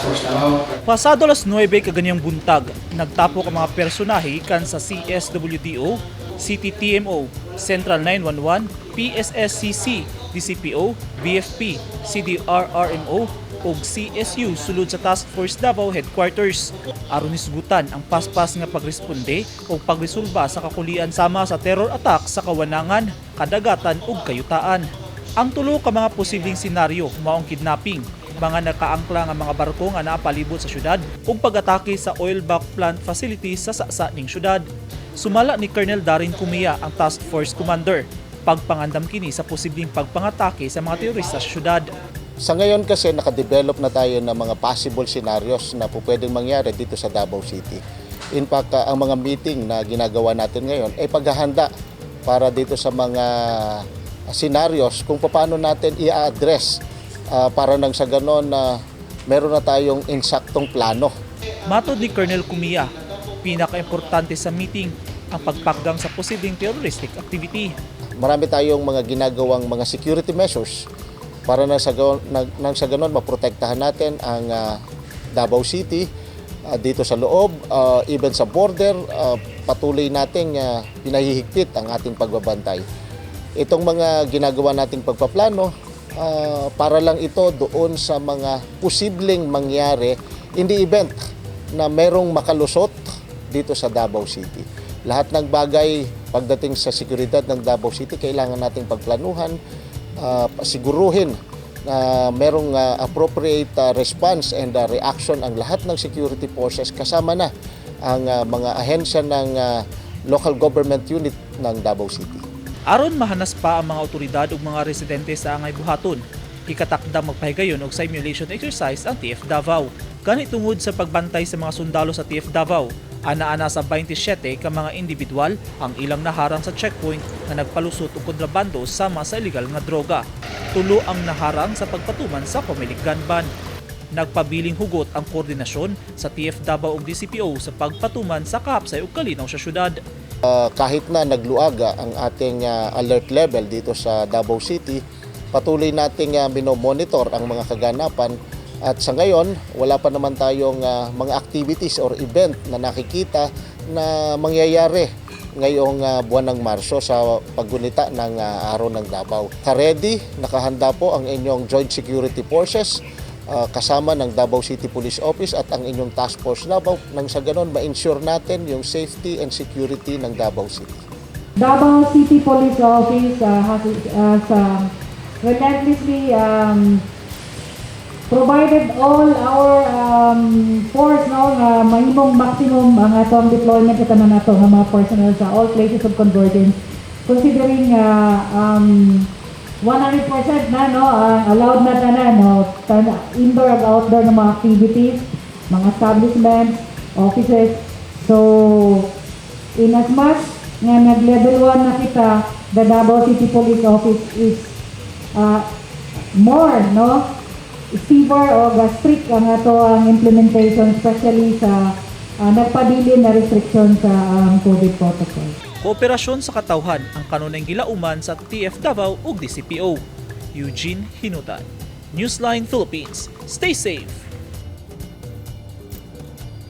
Force Davao. Pasado alas 9 kaganyang buntag, nagtapok ang mga personahe kan sa CSWDO, CTTMO, Central 911, PSSCC, DCPO, BFP, CDRRMO ug CSU sulod sa Task Force Davao Headquarters. Aron hisgutan ang paspas nga pagresponde o pagresolba sa kakulian sama sa terror attack sa Kawanangan, Kadagatan ug Kayutaan. Ang tulo ka mga posibleng senaryo maong kidnapping, mga nakaangkla nga mga barko nga naapalibot sa syudad ug pag-atake sa oil back plant facilities sa saksa ning syudad. Sumala ni Colonel Darin Cumia ang Task Force Commander, pagpangandam kini sa posibleng pagpangatake sa mga terorista sa syudad. Sa ngayon kasi nakadevelop na tayo ng mga possible scenarios na po pwedeng mangyari dito sa Davao City. In fact, ang mga meeting na ginagawa natin ngayon ay paghahanda para dito sa mga scenarios kung paano natin i-address para nang sa ganon na meron na tayong insaktong plano. Matod ni Colonel Cumia, pinaka-importante sa meeting ang pagpakgang sa posibleng terroristic activity. Marami tayong mga ginagawang mga security measures para nang sa ganon maprotektahan natin ang Davao City dito sa loob, even sa border, patuloy nating pinahihigpit ang ating pagbabantay. Itong mga ginagawa nating pagpaplano, para lang ito doon sa mga posibleng mangyari in the event na merong makalusot dito sa Davao City. Lahat ng bagay pagdating sa seguridad ng Davao City, kailangan nating pagplanuhan, siguruhin na merong appropriate response and reaction ang lahat ng security forces, kasama na ang mga ahensya ng local government unit ng Davao City. Aron mahanas pa ang mga otoridad ug mga residente sa angay buhaton, ikatakdang magpahigayon og simulation exercise ang TF Davao. Gani tungod sa pagbantay sa mga sundalo sa TF Davao, ana-ana sa 27 ka mga individual ang ilang naharang sa checkpoint na nagpalusot og kontrabando sama sa illegal nga droga. Tulo ang naharang sa pagpatuman sa Comelec gun ban. Nagpabiling hugot ang koordinasyon sa TF Davao ug DCPO sa pagpatuman sa kahapsay ug kalinaw sa syudad. Kahit na nagluaga ang ating alert level dito sa Davao City, patuloy nating minomonitor ang mga kaganapan at sa ngayon wala pa naman tayong mga activities or event na nakikita na mangyayari ngayong buwan ng Marso sa paggunita ng Araw ng Davao. Ka-ready, nakahanda po ang inyong Joint Security Forces kasama ng Davao City Police Office at ang inyong Task Force Davao nang sa ganon ma-ensure natin yung safety and security ng Davao City. Davao City Police Office has relentlessly provided all our force mahimong maximum ang atong deployment sa tanan nato nga mga personnel sa all places of convergence, considering 100% na allowed na tanan indoor and outdoor na mga activities, mga establishments, offices. So in as much nga nag-level 1 na kita, the Davao City Police Office is more fever o strict ang ato ang implementation, especially sa nagpabilin na restriction sa COVID protocol. Kooperasyon sa katawhan ang kanunay gilauman sa TF Davao ug DCPO. Eugene Hinutan, Newsline Philippines. Stay safe!